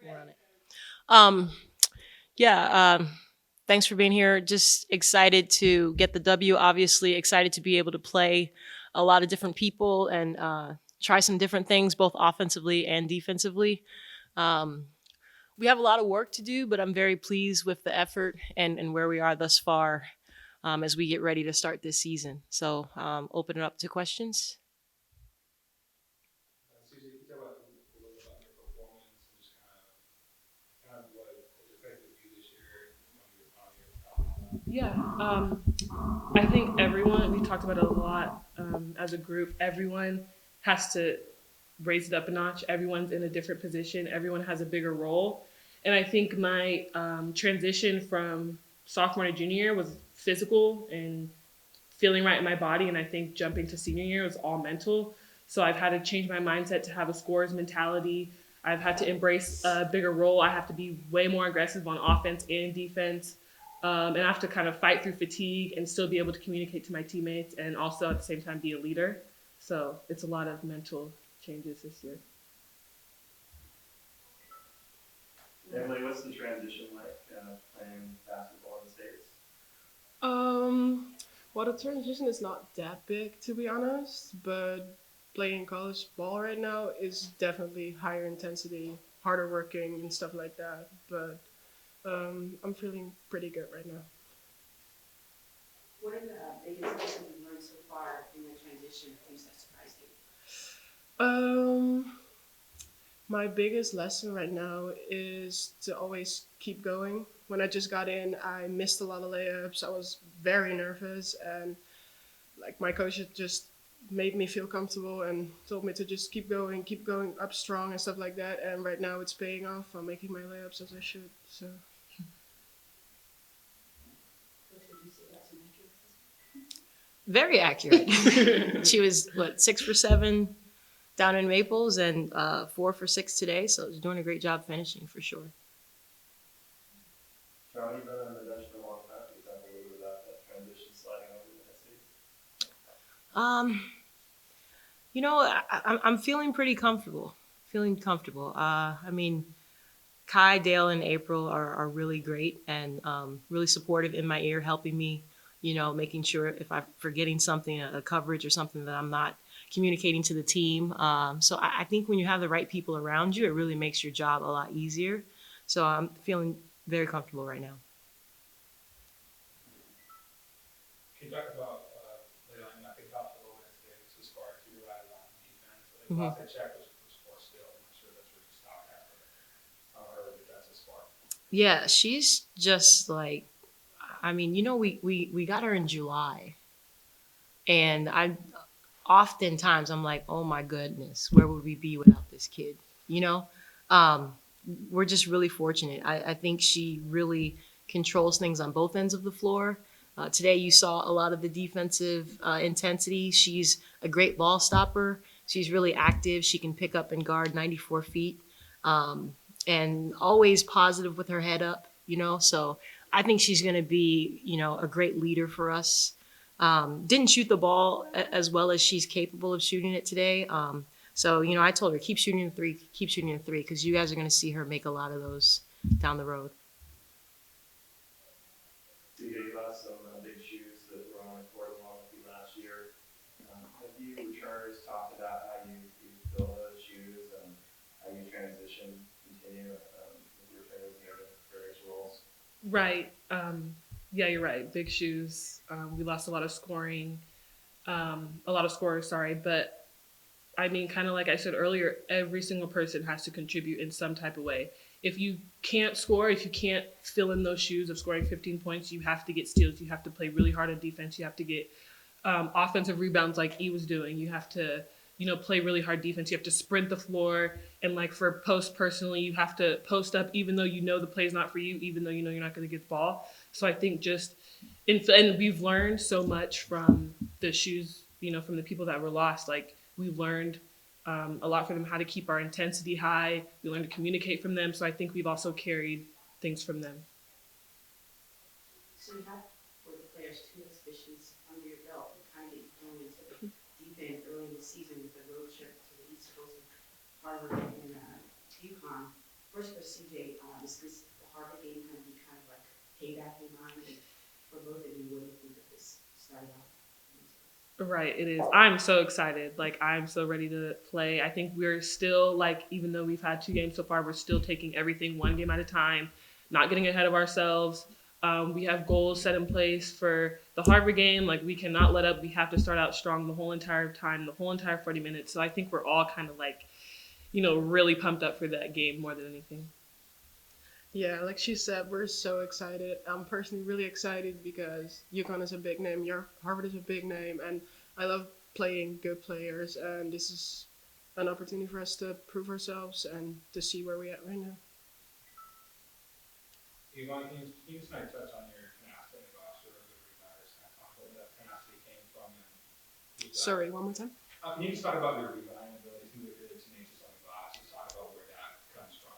We're on it. Um, yeah. Thanks for being here. Just excited to get the W. Obviously, excited to be able to play a lot of different people and try some different things, both offensively and defensively. Um, we have a lot of work to do, but I'm very pleased with the effort and where we are thus far as we get ready to start this season. So, open it up to questions. Susan, you can tell about a little bit about your performance and just kind of what has affected you this year and on your Yeah, I think everyone, we talked about it a lot as a group, everyone has to raise it up a notch. Everyone's in a different position, everyone has a bigger role. And I think my transition from sophomore to junior year was physical and feeling right in my body. And I think jumping to senior year was all mental. So I've had to change my mindset to have a scorer's mentality. I've had to embrace a bigger role. I have to be way more aggressive on offense and defense. And I have to kind of fight through fatigue and still be able to communicate to my teammates and also at the same time be a leader. So it's a lot of mental changes this year. Emily, what's the transition like playing basketball in the States? Um, well, the transition is not that big to be honest, but playing college ball right now is definitely higher intensity, harder working, and stuff like that. But I'm feeling pretty good right now. What are the biggest lessons you've learned so far in the transition, things that surprised you? Um, my biggest lesson right now is to always keep going. When I just got in, I missed a lot of layups. I was very nervous, and like my coach had just made me feel comfortable and told me to just keep going up strong and stuff like that. And right now it's paying off. I'm making my layups as I should. So What did you say about some metrics? Very accurate. She was, what, 6 for 7 down in Maples and 4 for 6 today. So she's doing a great job finishing for sure. John, you've been on the bench for a long time. Can you talk a little bit about that transition sliding over to NC? Um, I'm feeling pretty comfortable. Feeling comfortable. I mean, Kai, Dale, and April are really great and really supportive in my ear, helping me, making sure if I'm forgetting something, a coverage or something that I'm not communicating to the team. So I think when you have the right people around you, it really makes your job a lot easier. So I'm feeling very comfortable right now. Can you talk about later on? I think how Phil is today was as far as you relied on defense. I think hmm last I checked was four still. I'm not sure if that's where she stopped at, but her defensive spark. Yeah, she's just like, I mean, we got her in July, and oftentimes I'm like, oh my goodness, where would we be without this kid? You know, um, we're just really fortunate. I think she really controls things on both ends of the floor. Today, you saw a lot of the defensive intensity. She's a great ball stopper. She's really active. She can pick up and guard 94 feet, um, and always positive with her head up. So I think she's going to be, a great leader for us. Didn't shoot the ball as well as she's capable of shooting it today. So, I told her, keep shooting the three, because you guys are going to see her make a lot of those down the road. CJ, you lost some big shoes that were on the court along with you last year. Have you returners talked about how you fill those shoes and how you transition, continue with your returners in their various roles? Right. Yeah, you're right. Big shoes. We lost a lot of scoring, a lot of scorers, sorry. But I mean, kind of like I said earlier, every single person has to contribute in some type of way. If you can't score, if you can't fill in those shoes of scoring 15 points, you have to get steals. You have to play really hard on defense. You have to get offensive rebounds like E was doing. You have to, play really hard defense. You have to sprint the floor. And like for post personally, you have to post up even though you know the play is not for you, even though you know you're not going to get the ball. So I think and we've learned so much from the shoes, from the people that were lost. Like we learned a lot from them, how to keep our intensity high. We learned to communicate from them. So I think we've also carried things from them. So you have, for the players, 2 exhibitions under your belt and kind of get you going into the deep end early in the season with the road trip to the East Coast and Harvard and UConn. first for CJ, is this the Harvard game going to be kind of like payback in mind? And for both of you, what do you think of this starting off? Right, it is. I'm so excited. Like, I'm so ready to play. I think we're still, like, even though we've had 2 games so far, we're still taking everything one game at a time, not getting ahead of ourselves. We have goals set in place for the Harvard game. Like, we cannot let up. We have to start out strong the whole entire time, the whole entire 40 minutes. So I think we're all kind of like, really pumped up for that game more than anything. Yeah, like she said, we're so excited. I'm personally really excited because UConn is a big name, your Harvard is a big name, and I love playing good players. And this is an opportunity for us to prove ourselves and to see where we're at right now. Yvonne, can you just kind of touch on your tenacity in the box score of the rebound, just kind of talk about where that tenacity came from and was that, Sorry, one more time. can you just talk about your rebounding ability? Seems like you're really tenacious on the glass. Just talk about where that comes from.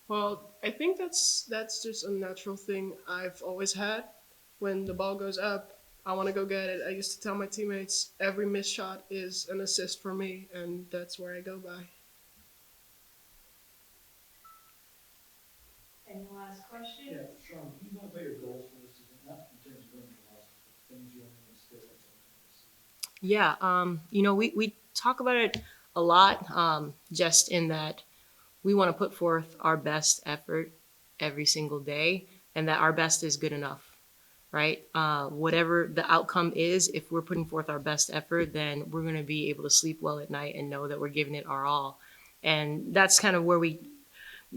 Well, I think that's just a natural thing I've always had. When the ball goes up, I want to go get it. I used to tell my teammates every missed shot is an assist for me, and that's where I go by. Any last questions? Yeah, Sean, can you modify your goals for this season? Not in terms of winning or losses, but things you want to instill into this season. Yeah, we talk about it a lot, just in that we want to put forth our best effort every single day, and that our best is good enough, right? Whatever the outcome is, if we're putting forth our best effort, then we're going to be able to sleep well at night and know that we're giving it our all. And that's kind of where we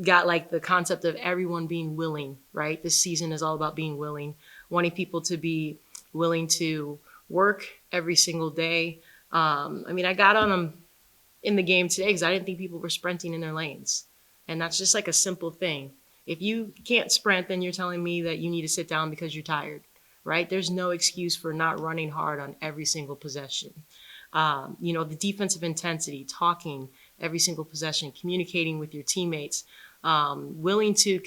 got like the concept of everyone being willing, right? This season is all about being willing, wanting people to be willing to work every single day. I got on them in the game today because I didn't think people were sprinting in their lanes. And that's just like a simple thing. If you can't sprint, then you're telling me that you need to sit down because you're tired, right? There's no excuse for not running hard on every single possession. The defensive intensity, talking every single possession, communicating with your teammates, willing to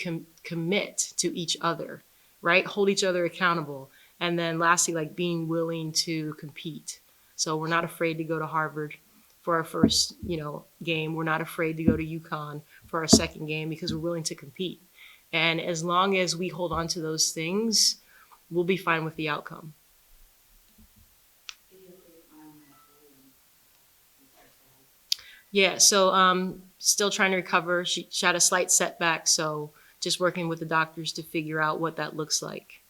commit to each other, right? Hold each other accountable. And then lastly, like being willing to compete. So we're not afraid to go to Harvard for our first, game. We're not afraid to go to UConn for our second game because we're willing to compete. And as long as we hold on to those things, we'll be fine with the outcome. Give you a quick on that whole exercise. Yeah, so still trying to recover. She had a slight setback, so just working with the doctors to figure out what that looks like.